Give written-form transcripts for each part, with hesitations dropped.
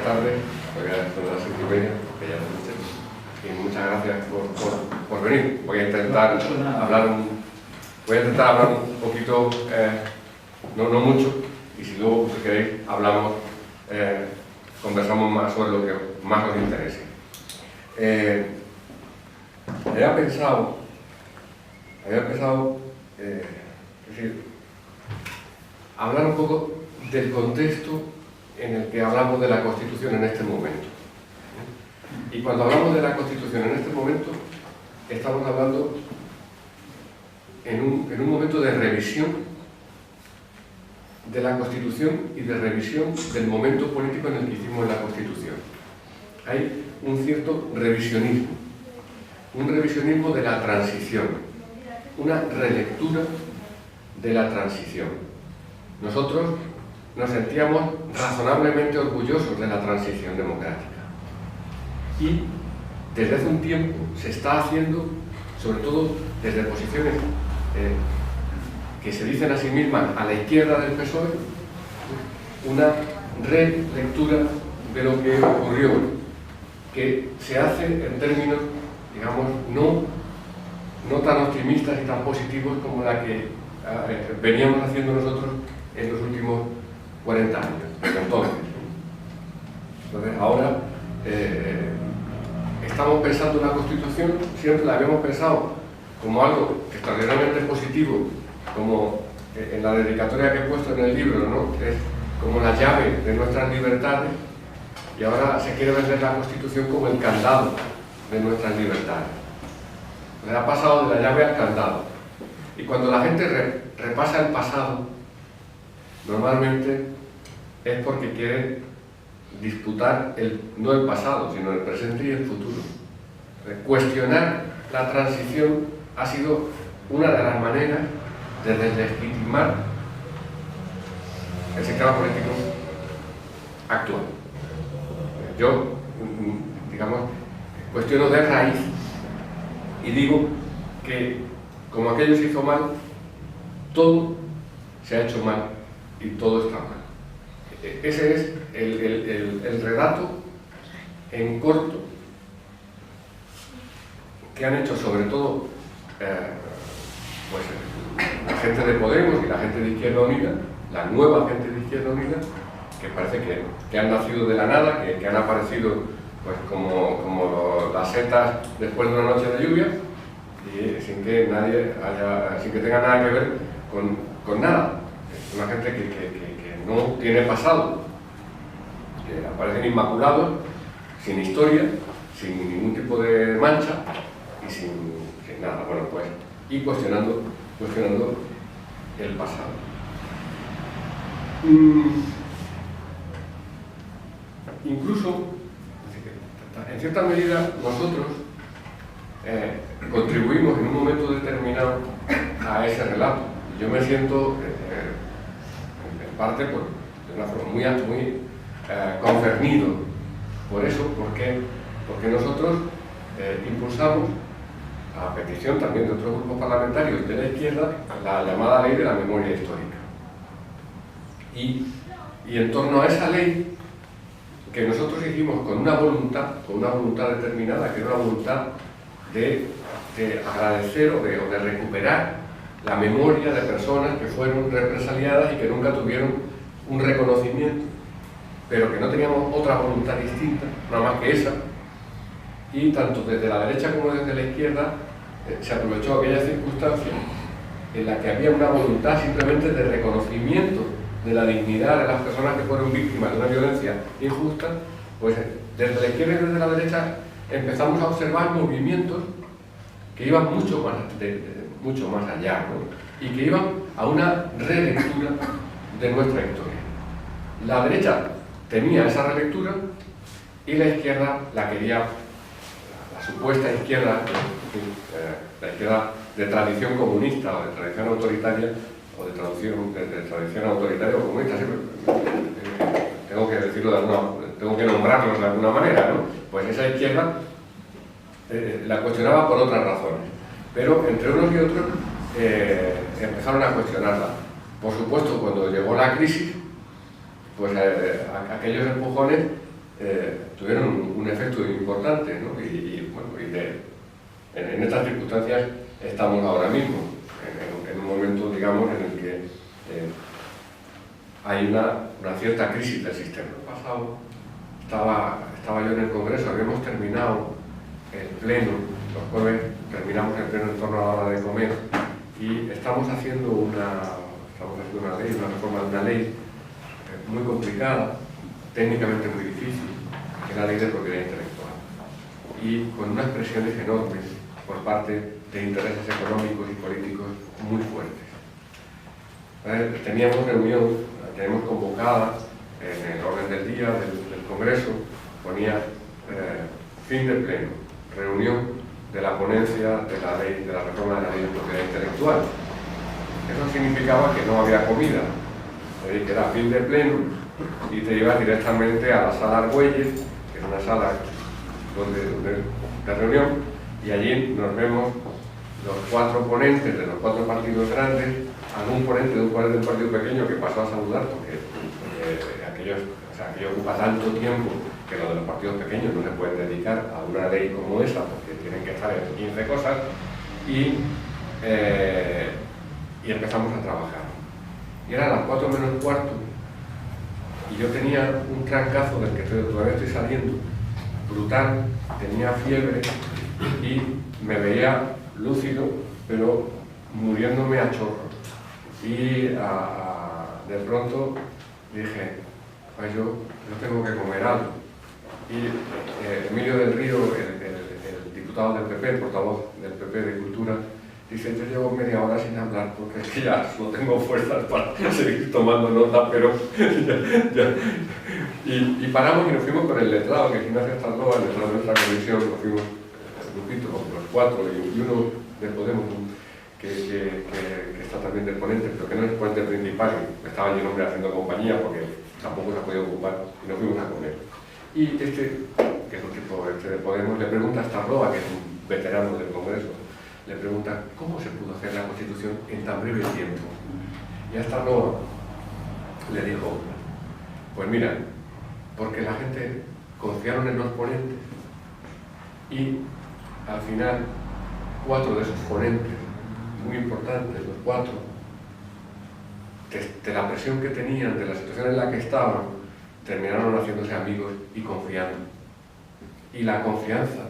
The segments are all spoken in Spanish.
tardes, todavía son las 7:30, que ya lo escuché, y muchas gracias por venir. Voy a intentar hablar un poquito, no mucho, y si luego, si queréis, conversamos más sobre lo que más os interese. Había pensado, es decir, hablar un poco del contexto en el que hablamos de la Constitución en este momento. Y cuando hablamos de la Constitución en este momento, estamos hablando en un momento de revisión de la Constitución y de revisión del momento político en el que hicimos la Constitución. Hay un cierto revisionismo de la transición, una relectura de la transición. Nosotros nos sentíamos razonablemente orgullosos de la transición democrática. Y desde hace un tiempo se está haciendo, sobre todo desde posiciones que se dicen a sí mismas a la izquierda del PSOE, una relectura de lo que ocurrió, que se hace en términos, digamos, no tan optimistas y tan positivos como la que veníamos haciendo nosotros en los últimos 40 años, desde entonces. Entonces, ahora estamos pensando en la Constitución, siempre la habíamos pensado como algo extraordinariamente positivo, como en la dedicatoria que he puesto en el libro, ¿no? Que es como la llave de nuestras libertades, y ahora se quiere vender la Constitución como el candado de nuestras libertades. Entonces, ha pasado de la llave al candado. Y cuando la gente repasa el pasado, normalmente es porque quiere disputar no el pasado, sino el presente y el futuro. Cuestionar la transición ha sido una de las maneras de deslegitimar el sistema político actual. Yo, digamos, cuestiono de raíz y digo que, como aquello se hizo mal, todo se ha hecho mal y todo está mal. Ese es el relato en corto que han hecho, sobre todo, pues, la gente de Podemos y la gente de Izquierda Unida, la nueva gente de Izquierda Unida, que parece que han nacido de la nada, que han aparecido pues como las setas después de una noche de lluvia, y sin que tenga nada que ver con nada. Es una gente que no tiene pasado, que aparecen inmaculados, sin historia, sin ningún tipo de mancha y sin nada. Bueno, pues, y cuestionando el pasado. Incluso, en cierta medida, nosotros contribuimos en un momento determinado a ese relato. Yo me siento, en parte, de una forma muy concernido por eso, porque nosotros impulsamos, a petición también de otros grupos parlamentarios de la izquierda, la llamada ley de la memoria histórica. Y en torno a esa ley, que nosotros hicimos con una voluntad determinada, que era una voluntad de agradecer o de recuperar la memoria de personas que fueron represaliadas y que nunca tuvieron un reconocimiento, pero que no teníamos otra voluntad distinta, nada más que esa. Y tanto desde la derecha como desde la izquierda se aprovechó aquella circunstancia en la que había una voluntad simplemente de reconocimiento de la dignidad de las personas que fueron víctimas de una violencia injusta. Pues desde la izquierda y desde la derecha empezamos a observar movimientos que iban mucho más allá, ¿no? Y que iban a una relectura de nuestra historia. La derecha tenía esa relectura y la izquierda la quería, la supuesta izquierda, la izquierda de tradición comunista o de tradición autoritaria, o de tradición autoritaria o comunista, tengo que decirlo tengo que nombrarlos de alguna manera, ¿no? Pues esa izquierda la cuestionaba por otras razones, pero entre unos y otros empezaron a cuestionarla. Por supuesto, cuando llegó la crisis, pues aquellos empujones tuvieron un efecto importante, ¿no? En estas circunstancias estamos ahora mismo, en un momento, digamos, en el que hay una cierta crisis del sistema. El pasado estaba yo en el Congreso, habíamos terminado el pleno, los jueves terminamos el pleno en torno a la hora de comer, y estamos haciendo una ley, una reforma de una ley muy complicada, técnicamente muy difícil, que es la ley de propiedad intelectual, y con unas presiones enormes por parte de intereses económicos y políticos muy fuertes. Teníamos reunión, la tenemos convocada en el orden del día del Congreso, ponía fin de pleno, reunión de la ponencia de la ley, de la reforma de la ley de propiedad intelectual. Eso significaba que no había comida, que era fin de pleno y te ibas directamente a la sala Argüelles, que es una sala de reunión, y allí nos vemos los 4 ponentes de los 4 partidos grandes, algún ponente de un partido pequeño que pasó a saludar porque aquello ocupa tanto tiempo que lo de los partidos pequeños no se pueden dedicar a una ley como esa porque tienen que estar en 15 cosas, y empezamos a trabajar. Y eran las 4 menos cuarto y yo tenía un trancazo del que todavía estoy saliendo, brutal, tenía fiebre y me veía lúcido, pero muriéndome a chorro. Y de pronto dije, pues yo tengo que comer algo. Y Emilio del Río, el diputado del PP, el portavoz del PP de Cultura, dice, yo llevo media hora sin hablar porque es que ya no tengo fuerzas para seguir tomando nota, pero ya. Y paramos y nos fuimos con el letrado, que es Ignacio Starloa, el letrado de nuestra comisión, nos fuimos el grupito, los 4 y uno de Podemos, que está también del ponente, pero que no es el ponente principal, que estaba allí el hombre haciendo compañía porque tampoco se ha podido ocupar, y nos fuimos a comer. Y que es un tipo de Podemos, le pregunta a Starloa, que es un veterano del Congreso, le pregunta cómo se pudo hacer la Constitución en tan breve tiempo. Y a Starloa le dijo, pues mira, porque la gente confiaron en los ponentes y al final 4 de esos ponentes, muy importantes, los 4, de la presión que tenían, de la situación en la que estaban, terminaron haciéndose amigos y confiando. Y la confianza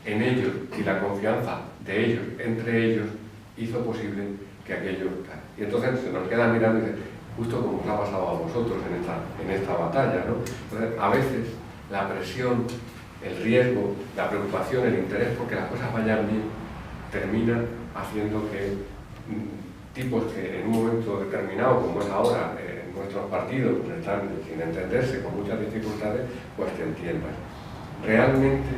en ellos y la confianza de ellos entre ellos hizo posible que aquello... Y entonces se nos queda mirando y dice, justo como os ha pasado a vosotros en esta batalla, ¿no? Entonces, a veces la presión, el riesgo, la preocupación, el interés porque las cosas vayan bien, termina haciendo que tipos que en un momento determinado, como es ahora, nuestros partidos están sin entenderse, con muchas dificultades, pues te entiendan. Realmente,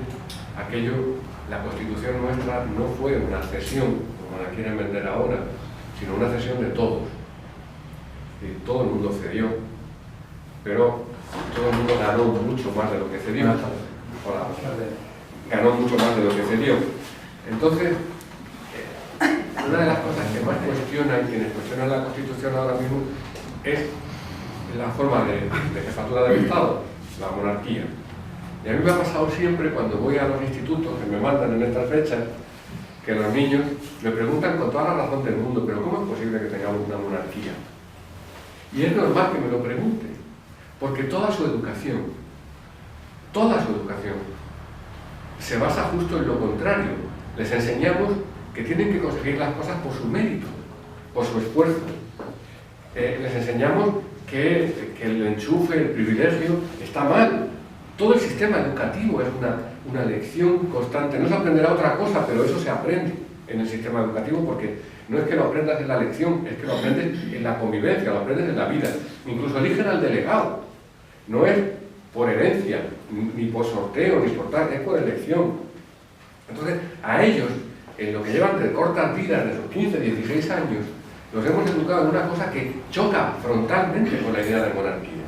la Constitución nuestra no fue una cesión, como la quieren vender ahora, sino una cesión de todos. Y todo el mundo cedió, pero todo el mundo ganó mucho más de lo que cedió. Hola. Ganó mucho más de lo que cedió. Entonces, una de las cosas que más cuestionan quienes cuestionan la Constitución ahora mismo es la forma de jefatura del Estado, la monarquía. Y a mí me ha pasado siempre cuando voy a los institutos que me mandan en estas fechas, que los niños me preguntan con toda la razón del mundo, pero ¿cómo es posible que tengamos una monarquía? Y es normal que me lo pregunten, porque toda su educación se basa justo en lo contrario. Les enseñamos que tienen que conseguir las cosas por su mérito, por su esfuerzo. Les enseñamos que el enchufe, el privilegio, está mal. Todo el sistema educativo es una lección constante. No se aprenderá otra cosa, pero eso se aprende en el sistema educativo porque no es que lo aprendas en la lección, es que lo aprendes en la convivencia, lo aprendes en la vida. Incluso eligen al delegado. No es por herencia, ni por sorteo, ni por tal, es por elección. Entonces, a ellos, en lo que llevan de cortas vidas, de sus 15, 16 años, los hemos educado en una cosa que choca frontalmente con la idea de monarquía.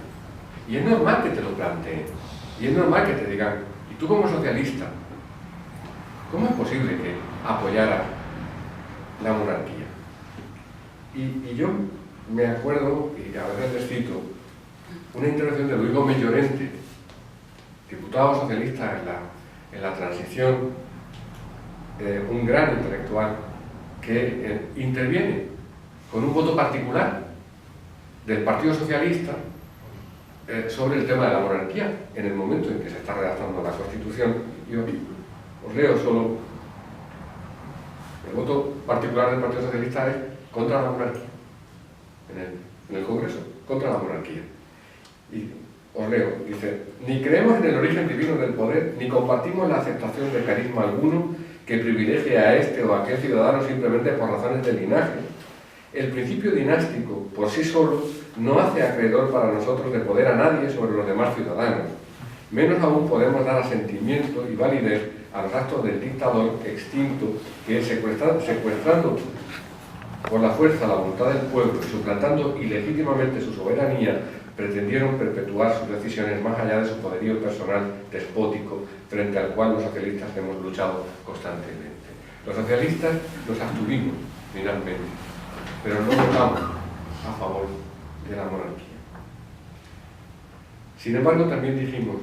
Y es normal que te lo planteen. Y es normal que te digan, ¿y tú como socialista, cómo es posible que apoyara la monarquía? Y yo me acuerdo, y a veces les cito, una intervención de Luis Gómez Llorente, diputado socialista en la transición, un gran intelectual que interviene con un voto particular del Partido Socialista sobre el tema de la monarquía en el momento en que se está redactando la Constitución. Yo os leo solo: el voto particular del Partido Socialista es contra la monarquía en el Congreso, contra la monarquía. Y os leo, dice: ni creemos en el origen divino del poder, ni compartimos la aceptación de carisma alguno que privilegie a este o a aquel ciudadano simplemente por razones de linaje. El principio dinástico, por sí solo, no hace acreedor para nosotros de poder a nadie sobre los demás ciudadanos. Menos aún podemos dar asentimiento y validez a los actos del dictador extinto que, secuestrando por la fuerza la voluntad del pueblo y suplantando ilegítimamente su soberanía, pretendieron perpetuar sus decisiones más allá de su poderío personal despótico, frente al cual los socialistas hemos luchado constantemente. Los socialistas nos abstuvimos finalmente, pero no votamos a favor de la monarquía. Sin embargo, también dijimos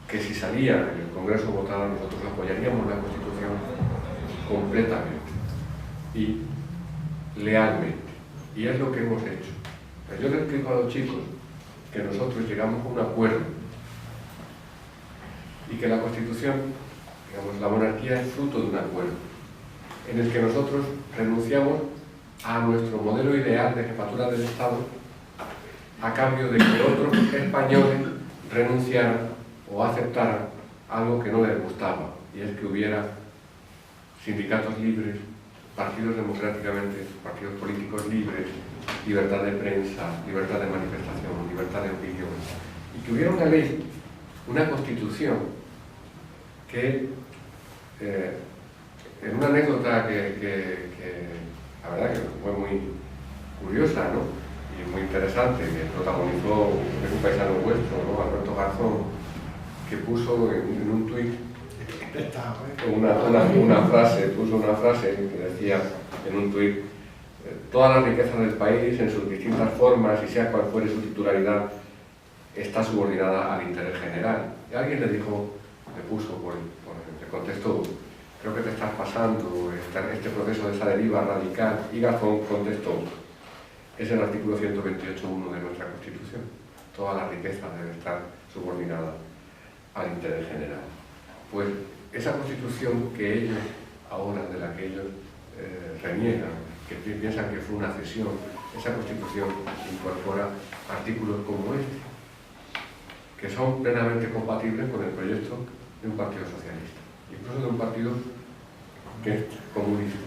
que si salía en el Congreso votada, nosotros apoyaríamos la Constitución completamente y lealmente. Y es lo que hemos hecho. Yo les explico a los chicos que nosotros llegamos a un acuerdo y que la Constitución, digamos, la monarquía es fruto de un acuerdo en el que nosotros renunciamos a nuestro modelo ideal de jefatura del Estado a cambio de que otros españoles renunciaran o aceptaran algo que no les gustaba, y es que hubiera sindicatos libres, partidos democráticamente, partidos políticos libres, libertad de prensa, libertad de manifestación, libertad de opinión, y que hubiera una ley, una constitución que, en una anécdota que la verdad que fue muy curiosa, ¿no?, y muy interesante, que protagonizó un paisano vuestro, ¿no?, Alberto Garzón, que puso en un tuit una frase que decía en un tuit: todas las riquezas del país, en sus distintas formas y sea cual fuere su titularidad, está subordinada al interés general. Y alguien le dijo, le puso le contestó: creo que te estás pasando este proceso de esa deriva radical. Y Garzón contestó: es el artículo 128.1 de nuestra Constitución. Toda la riqueza debe estar subordinada al interés general. Pues esa Constitución que ellos, ahora de la que ellos reniegan, que piensan que fue una cesión, esa Constitución incorpora artículos como este, que son plenamente compatibles con el proyecto de un partido socialista, incluso de un partido que es comunista,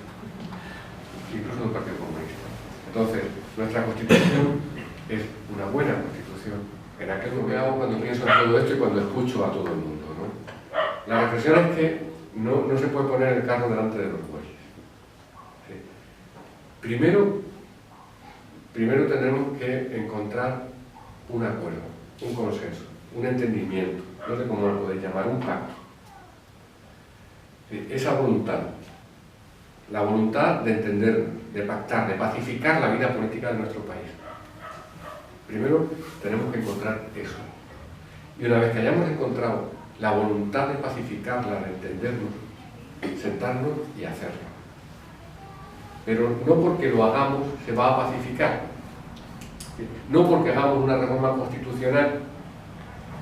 incluso de un partido comunista. Entonces, nuestra Constitución es una buena Constitución. En aquel momento que hago cuando pienso en todo esto y cuando escucho a todo el mundo, ¿no? La reflexión es que no se puede poner el carro delante de los bueyes. ¿Sí? Primero tendremos que encontrar un acuerdo, un consenso, un entendimiento, no sé cómo lo podéis llamar, un pacto. ¿Sí? Esa voluntad, la voluntad de entendernos, de pactar, de pacificar la vida política de nuestro país. Primero tenemos que encontrar eso. Y una vez que hayamos encontrado la voluntad de pacificarla, de entendernos, sentarnos y hacerlo. Pero no porque lo hagamos se va a pacificar. No porque hagamos una reforma constitucional,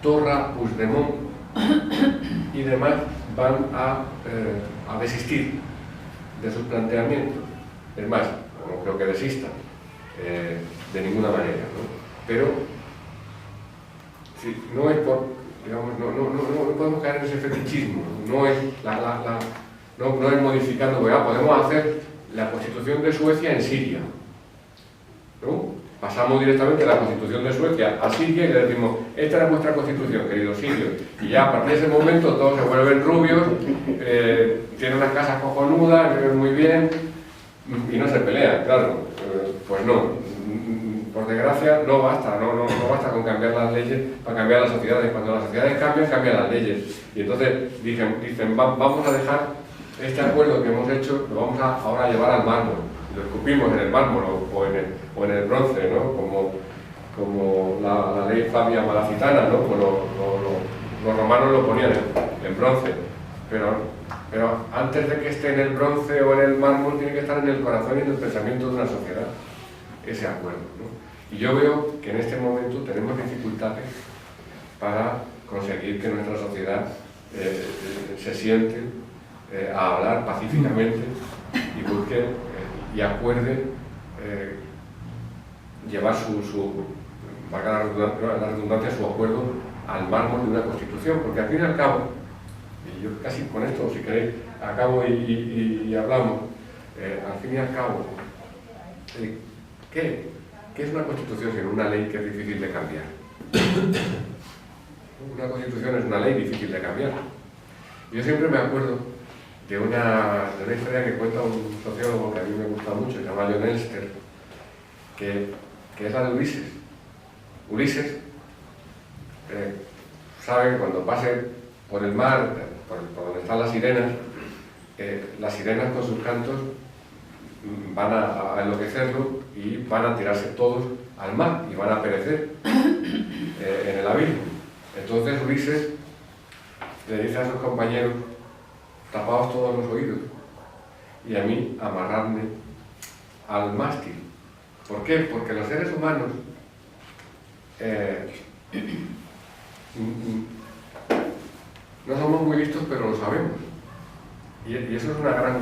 Torra, Puigdemont y demás van a desistir de sus planteamientos. Es más, no creo que desistan de ninguna manera, ¿no? Pero sí, no es por, digamos, no podemos caer en ese fetichismo, no es no es modificando, podemos hacer la Constitución de Suecia en Siria, ¿no? Pasamos directamente de la Constitución de Suecia a Siria y le decimos: esta es nuestra Constitución, queridos sirios, y ya a partir de ese momento todos se vuelven rubios, tienen unas casas cojonudas, viven muy bien y no se pelean, claro. Pues no. Por desgracia, no basta con cambiar las leyes para cambiar las sociedades. Cuando las sociedades cambian las leyes. Y entonces dicen vamos a dejar este acuerdo que hemos hecho, lo vamos ahora a llevar al mármol. Y lo escupimos en el mármol o en el bronce, ¿no? Como la ley Flavia Malacitana, ¿no? Pues los romanos lo ponían en bronce, pero antes de que esté en el bronce o en el mármol, tiene que estar en el corazón y en el pensamiento de una sociedad, ese acuerdo, ¿no? Y yo veo que en este momento tenemos dificultades para conseguir que nuestra sociedad se siente a hablar pacíficamente y busque y acuerde llevar valga la redundancia, su acuerdo al mármol de una constitución, porque al fin y al cabo, y yo casi con esto, si queréis, acabo y hablamos, al fin y al cabo, ¿qué es una constitución sino una ley que es difícil de cambiar? Una constitución es una ley difícil de cambiar. Yo siempre me acuerdo de una historia que cuenta un sociólogo que a mí me gusta mucho, se llama John Elster, que es la de Ulises. Ulises sabe que cuando pase por el mar, por donde están las sirenas con sus cantos van a enloquecerlo y van a tirarse todos al mar y van a perecer en el abismo. Entonces Ulises le dice a sus compañeros: tapaos todos los oídos y a mí amarradme al mástil. ¿Por qué? Porque los seres humanos no somos muy listos, pero lo sabemos. Y eso es una gran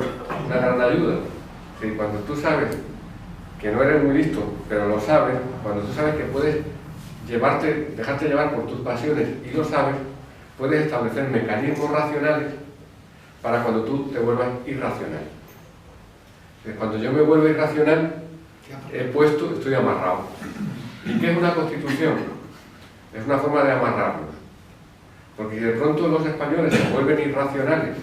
ayuda. Sí, cuando tú sabes que no eres muy listo, pero lo sabes, cuando tú sabes que puedes dejarte llevar por tus pasiones y lo sabes, puedes establecer mecanismos racionales para cuando tú te vuelvas irracional. Cuando yo me vuelvo irracional, estoy amarrado. ¿Y qué es una constitución? Es una forma de amarrarnos. Porque si de pronto los españoles se vuelven irracionales,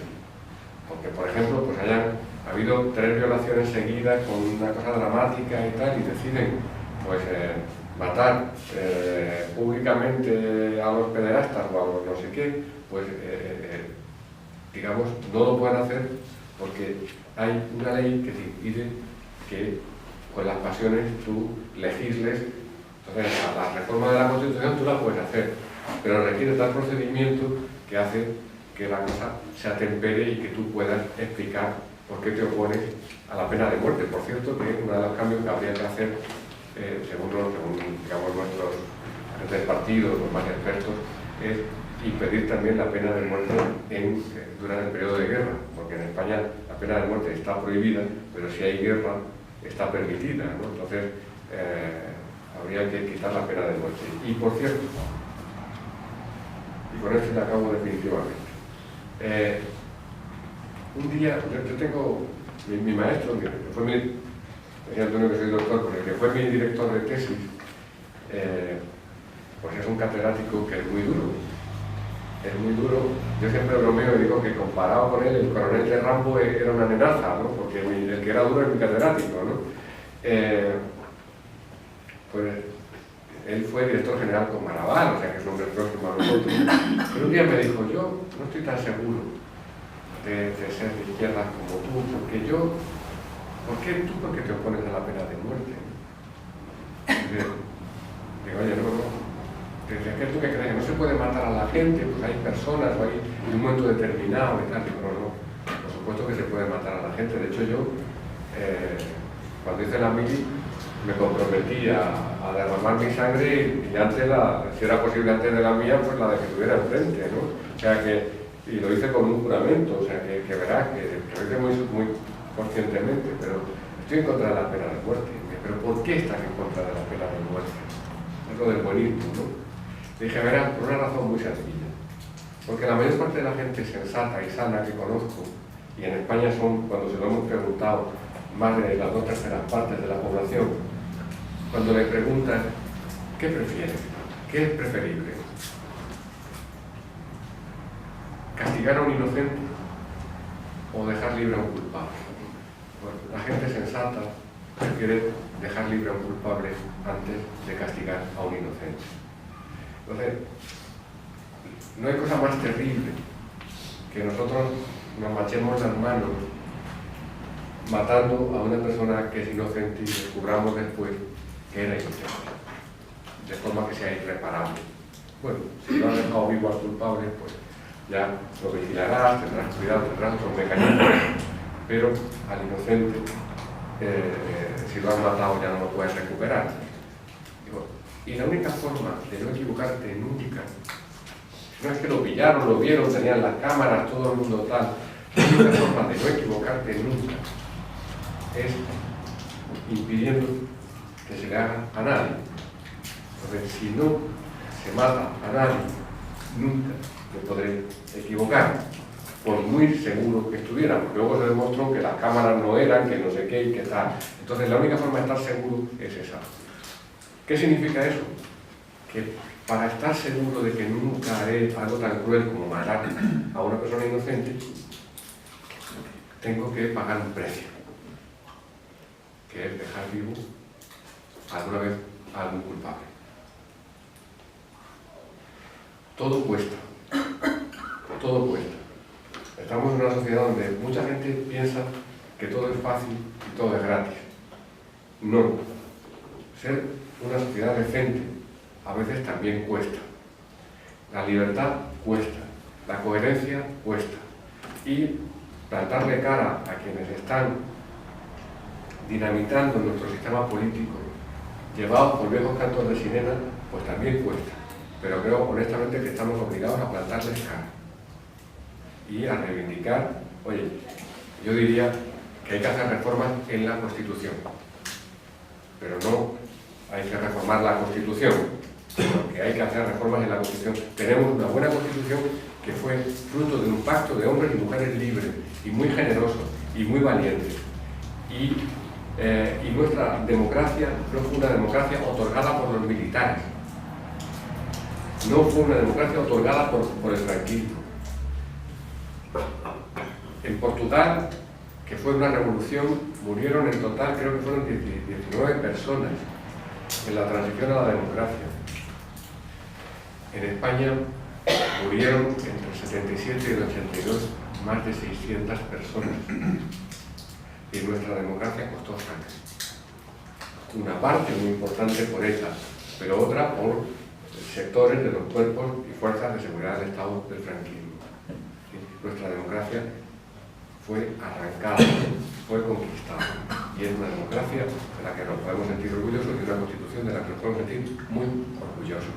porque por ejemplo pues hayan habido 3 violaciones seguidas con una cosa dramática y tal, y deciden pues matar públicamente a los pederastas o a los no sé qué, pues digamos, no lo pueden hacer porque hay una ley que te impide que con las pasiones tú legisles. Entonces, la reforma de la Constitución tú la puedes hacer, pero requiere tal procedimiento que hace que la cosa se atempere y que tú puedas explicar por qué te opones a la pena de muerte. Por cierto, que uno de los cambios que habría que hacer, según digamos, nuestros agentes partidos, los más expertos, es impedir también la pena de muerte durante el periodo de guerra, porque en España la pena de muerte está prohibida, pero si hay guerra está permitida, ¿no? Entonces habría que quitar la pena de muerte. Y por cierto, y con esto ya acabo definitivamente, un día yo tengo mi maestro, que fue decía Antonio que soy doctor, porque que fue mi director de tesis, pues es un catedrático que es muy duro. Es muy duro. Yo siempre bromeo y digo que comparado con él, el coronel de Rambo era una amenaza, ¿no? Porque el que era duro es mi catedrático, ¿no? Pues él fue director general con Marabal, o sea que es un hombre próximo a nosotros. Pero un día me dijo: yo no estoy tan seguro de ser de izquierdas como tú, porque ¿por qué te opones a la pena de muerte? Digo, oye, no. Desde que tú que crees que no se puede matar a la gente, pues hay personas o hay en un momento determinado y tal. Digo, no, por supuesto que se puede matar a la gente. De hecho, yo, cuando hice la mili, me comprometí a derramar mi sangre y antes si era posible antes de la mía, pues la de que tuviera enfrente, ¿no? O sea que, y lo hice con un juramento, o sea que verás que lo hice muy conscientemente, pero estoy en contra de la pena de muerte. ¿Pero por qué estás en contra de la pena de muerte? Es lo del buenismo, ¿no? Dije, verás, por una razón muy sencilla. Porque la mayor parte de la gente sensata y sana que conozco, y en España son, cuando se lo hemos preguntado, más de las 2/3 partes de la población, cuando le preguntan, ¿qué prefieres? ¿Qué es preferible? ¿Castigar a un inocente o dejar libre a un culpable? Bueno, la gente sensata prefiere dejar libre a un culpable antes de castigar a un inocente. Entonces, no hay cosa más terrible que nosotros nos manchemos las manos matando a una persona que es inocente y descubramos después que era inocente, de forma que sea irreparable. Bueno, si no has dejado vivo al culpable, pues ya lo vigilarás, tendrás cuidado, tendrás otros mecanismos, pero al inocente, si lo has matado ya no lo puedes recuperar. Y la única forma de no equivocarte nunca, no es que lo pillaron, lo vieron, tenían las cámaras, todo el mundo tal, la única forma de no equivocarte nunca es impidiendo que se le haga a nadie. Entonces, si no se mata a nadie, nunca me podré equivocar, por muy seguro que estuviera, porque luego se demostró que las cámaras no eran, que no sé qué y que tal. Entonces, la única forma de estar seguro es esa. ¿Qué significa eso? Que para estar seguro de que nunca haré algo tan cruel como matar a una persona inocente, tengo que pagar un precio, que es dejar vivo alguna vez a algún culpable. Todo cuesta, todo cuesta. Estamos en una sociedad donde mucha gente piensa que todo es fácil y todo es gratis. No. Ser una sociedad decente a veces también cuesta. La libertad cuesta, la coherencia cuesta. Y plantarle cara a quienes están dinamitando nuestro sistema político, llevados por viejos cantos de sirena, pues también cuesta. Pero creo honestamente que estamos obligados a plantarles cara y a reivindicar, oye, yo diría que hay que hacer reformas en la Constitución, pero no hay que reformar la Constitución, sino que hay que hacer reformas en la Constitución. Tenemos una buena Constitución que fue fruto de un pacto de hombres y mujeres libres y muy generosos y muy valientes. Y nuestra democracia no fue una democracia otorgada por los militares, no fue una democracia otorgada por el franquismo. En Portugal, que fue una revolución, murieron en total, creo que fueron 19 personas en la transición a la democracia. En España murieron entre el 77 y el 82 más de 600 personas. Y nuestra democracia costó sangre. Una parte muy importante por esa, pero otra por sectores de los cuerpos y fuerzas de seguridad del Estado del franquismo. Nuestra democracia fue arrancada, fue conquistada, y es una democracia de la que nos podemos sentir orgullosos y una constitución de la que nos podemos sentir muy orgullosos.